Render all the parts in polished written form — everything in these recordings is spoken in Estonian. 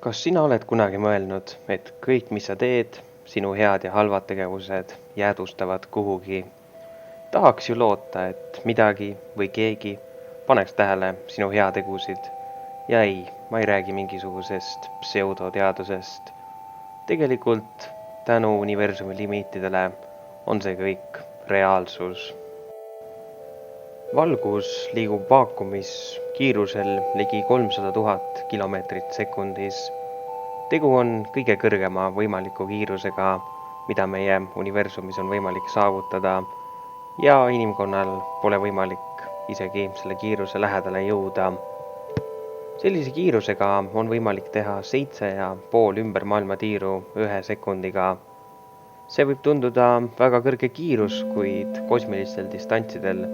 Kas sina oled kunagi mõelnud, et kõik, mis sa teed, sinu head ja halvad tegevused jäädvustavad kuhugi? Tahaks ju loota, et midagi või keegi paneks tähele sinu heategusid. Ja ei, ma ei räägi mingisugusest pseudoteadusest. Tegelikult tänu universumi limiitidele on see kõik reaalsus. Valgus liigub vaakumis kiirusel ligi 300 000 kilomeetrit sekundis. Tegu on kõige kõrgema võimaliku kiirusega, mida meie universumis on võimalik saavutada, ja inimkonnal pole võimalik isegi selle kiiruse lähedale jõuda. Sellise kiirusega on võimalik teha 7,5 ümber maailmatiiru 1 sekundiga. See võib tunduda väga kõrge kiirus, kuid kosmilistel distantsidel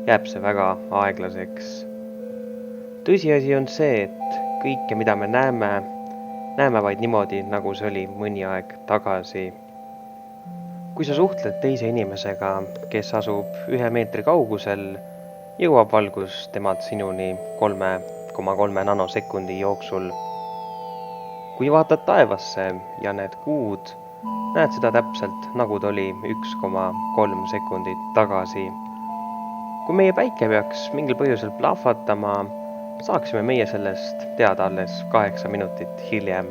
jääb see väga aeglaseks. Tõsiasi on see, et kõike, mida me näeme vaid niimoodi, nagu see oli mõni aeg tagasi. Kui sa suhtled teise inimesega, kes asub 1 meetri kaugusel, jõuab valgus temalt sinuni 3,3 nanosekundi jooksul. Kui vaatad taevasse ja need kuud, näed seda täpselt, nagu ta oli 1,3 sekundit tagasi. Kui meie päike peaks mingil põhjusel plahvatama, saaksime meie sellest teada alles 8 minutit hiljem.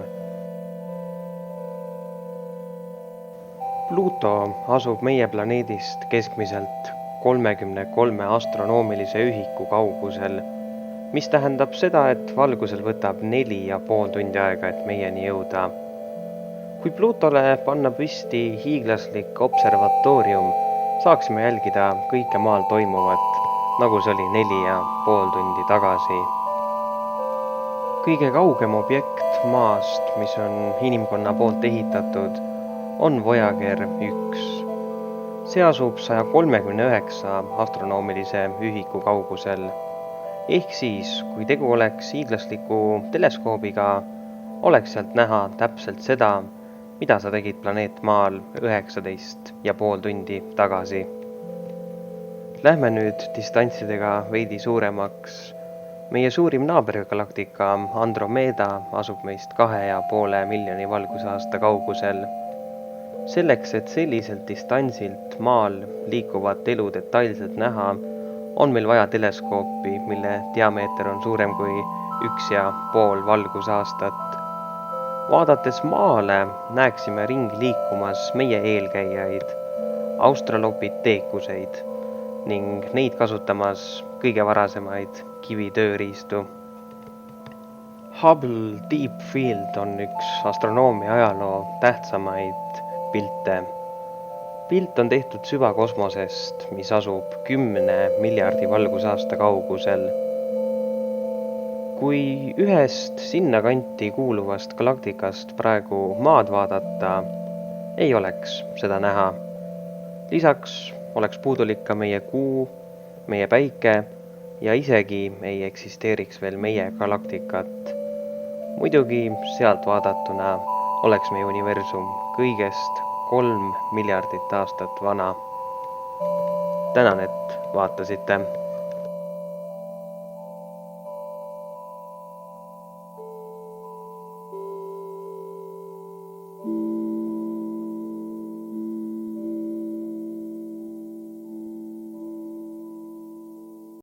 Pluto asub meie planeedist keskmiselt 33 astronoomilise ühiku kaugusel, mis tähendab seda, et valgusel võtab 4,5 tundi aega, et meieni jõuda. Kui Plutole panna püsti hiiglaslik observatoorium, saaksime jälgida kõike maal toimuvat, nagu see oli 4,5 tundi tagasi. Kõige kaugem objekt maast, mis on inimkonna poolt ehitatud, on Voyager 1. See asub 139 astronoomilise ühiku kaugusel. Ehk siis, kui tegu oleks hiiglasliku teleskoobiga, oleks sealt näha täpselt seda, mida sa tegid planeet Maal 19,5 tundi tagasi. Lähme nüüd distantsidega veidi suuremaks. Meie suurim naabergalaktika Andromeda asub meist 2,5 miljoni valgusaasta kaugusel. Selleks, et selliselt distantsilt Maal liikuvat elu detailselt näha, on meil vaja teleskoopi, mille diameeter on suurem kui 1,5 valgusaastat. Vaadates Maale näeksime ringi liikumas meie eelkäijaid, australopiteekuseid, ning neid kasutamas kõige varasemaid kivitööriistu. Hubble Deep Field on üks astronoomia ajaloo tähtsamaid pilte. Pilt on tehtud süvakosmosest, mis asub 10 miljardi valgusaasta kaugusel. Kui ühest sinna kanti kuuluvast galaktikast praegu maad vaadata, ei oleks seda näha. Lisaks oleks puudulik ka meie kuu, meie päike ja isegi ei eksisteeriks veel meie galaktikat. Muidugi sealt vaadatuna oleks meie universum kõigest 3 miljardit aastat vana. Tänan, et vaatasite.